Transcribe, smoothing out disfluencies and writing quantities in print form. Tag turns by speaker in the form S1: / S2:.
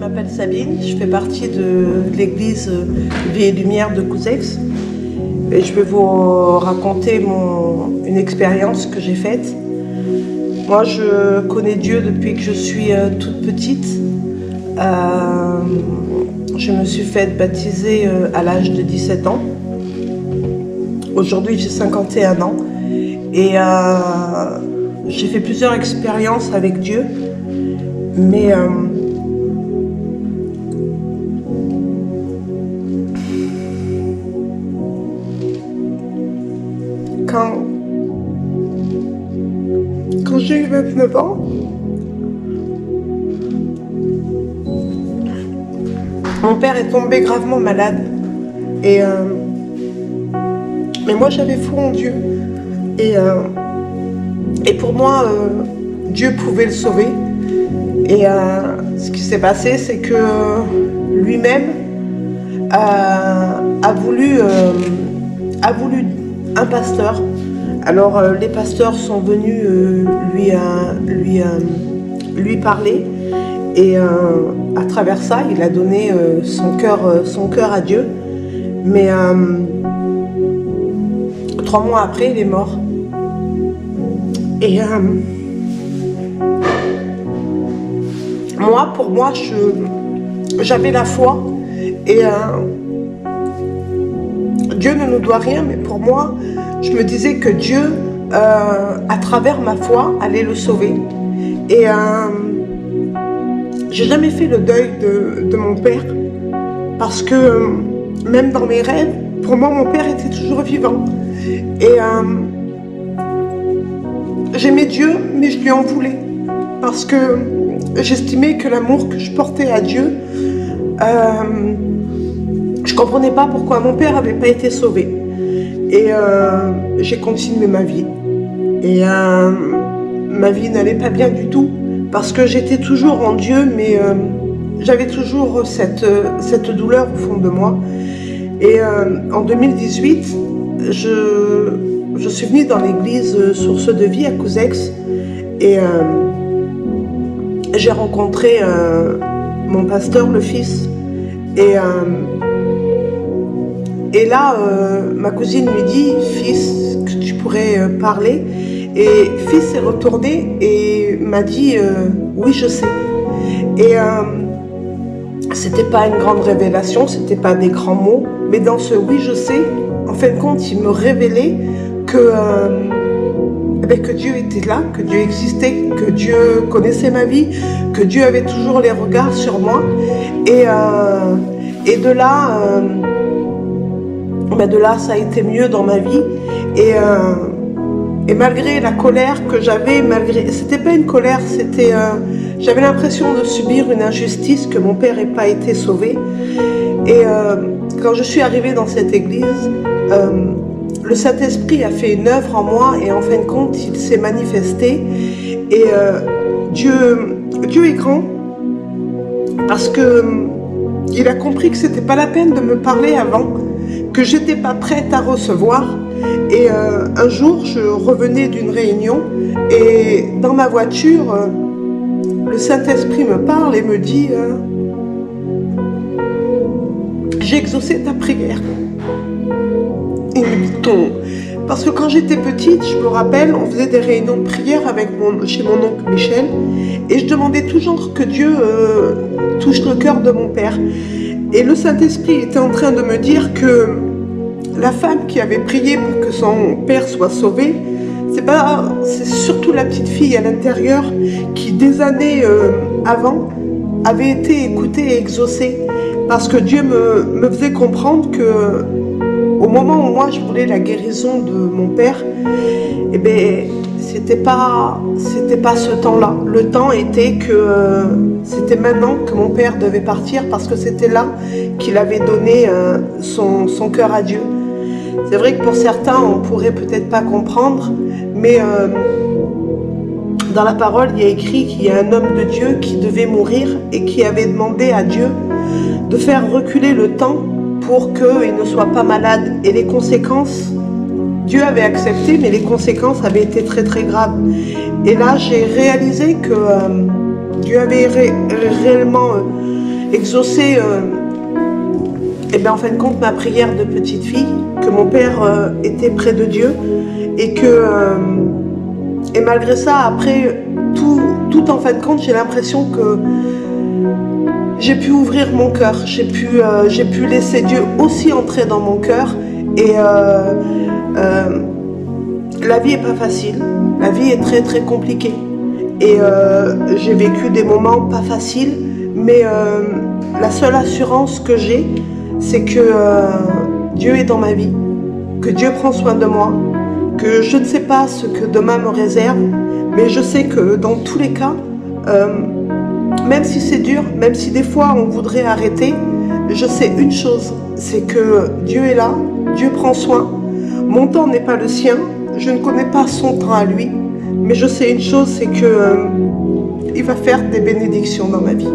S1: m'appelle Sabine, je fais partie de l'église Vie et Lumière de Couzex. Et je vais vous raconter une expérience que j'ai faite. Moi, je connais Dieu depuis que je suis toute petite. Je me suis faite baptiser à l'âge de 17 ans. Aujourd'hui, j'ai 51 ans. Et j'ai fait plusieurs expériences avec Dieu. Mais quand j'ai eu 29 ans, mon père est tombé gravement malade. Mais moi, j'avais foi en Dieu. Et pour moi, Dieu pouvait le sauver. Et ce qui s'est passé, c'est que lui-même a voulu un pasteur. Alors les pasteurs sont venus lui parler, et à travers ça, il a donné son cœur à Dieu. Mais 3 mois après, il est mort. Et pour moi, j'avais la foi, et Dieu ne nous doit rien, mais pour moi, je me disais que Dieu, à travers ma foi, allait le sauver. Et j'ai jamais fait le deuil de mon père, parce que même dans mes rêves, pour moi, mon père était toujours vivant. Et j'aimais Dieu, mais je lui en voulais, parce que j'estimais que l'amour que je portais à Dieu, je ne comprenais pas pourquoi mon père n'avait pas été sauvé. Et j'ai continué ma vie. Et ma vie n'allait pas bien du tout, parce que j'étais toujours en Dieu, mais j'avais toujours cette douleur au fond de moi. Et en 2018, je suis venue dans l'église Source de Vie à Couzex, et j'ai rencontré mon pasteur, le fils. Et là, ma cousine lui dit, fils, que tu pourrais parler. Et fils est retourné et m'a dit, oui, je sais. Et c'était pas une grande révélation, c'était pas des grands mots, mais dans ce oui, je sais, en fin de compte, il me révélait que Dieu était là, que Dieu existait, que Dieu connaissait ma vie, que Dieu avait toujours les regards sur moi. Et de là, ça a été mieux dans ma vie. Et malgré la colère que j'avais, c'était pas une colère, c'était, j'avais l'impression de subir une injustice, que mon père n'ait pas été sauvé. Et quand je suis arrivée dans cette église, le Saint-Esprit a fait une œuvre en moi, et en fin de compte, il s'est manifesté. Et Dieu est grand, parce que il a compris que c'était pas la peine de me parler avant, que j'étais pas prête à recevoir. Et un jour, je revenais d'une réunion, et dans ma voiture, le Saint-Esprit me parle et me dit, j'ai exaucé ta prière. Parce que quand j'étais petite, je me rappelle, on faisait des réunions de prière chez mon oncle Michel, et je demandais toujours que Dieu touche le cœur de mon père. Et le Saint-Esprit était en train de me dire que la femme qui avait prié pour que son père soit sauvé, c'est surtout la petite fille à l'intérieur qui, des années avant, avait été écoutée et exaucée. Parce que Dieu me faisait comprendre que au moment où moi je voulais la guérison de mon père, eh bien, c'était pas ce temps-là. Le temps était que c'était maintenant que mon père devait partir, parce que c'était là qu'il avait donné son cœur à Dieu. C'est vrai que pour certains, on pourrait peut-être pas comprendre, mais dans la parole, il y a écrit qu'il y a un homme de Dieu qui devait mourir et qui avait demandé à Dieu de faire reculer le temps pour qu'il ne soit pas malade. Et les conséquences, Dieu avait accepté, mais les conséquences avaient été très très graves. Et là, j'ai réalisé que Dieu avait réellement exaucé en fin de compte ma prière de petite fille, que mon père était près de Dieu et que et malgré ça, après tout en fin de compte, j'ai l'impression que j'ai pu ouvrir mon cœur, j'ai pu laisser Dieu aussi entrer dans mon cœur. Et la vie est pas facile, la vie est très très compliquée. Et j'ai vécu des moments pas faciles, mais la seule assurance que j'ai, c'est que Dieu est dans ma vie, que Dieu prend soin de moi, que je ne sais pas ce que demain me réserve, mais je sais que dans tous les cas, même si c'est dur, même si des fois on voudrait arrêter, je sais une chose, c'est que Dieu est là, Dieu prend soin. Mon temps n'est pas le sien, je ne connais pas son temps à lui, mais je sais une chose, c'est que il va faire des bénédictions dans ma vie.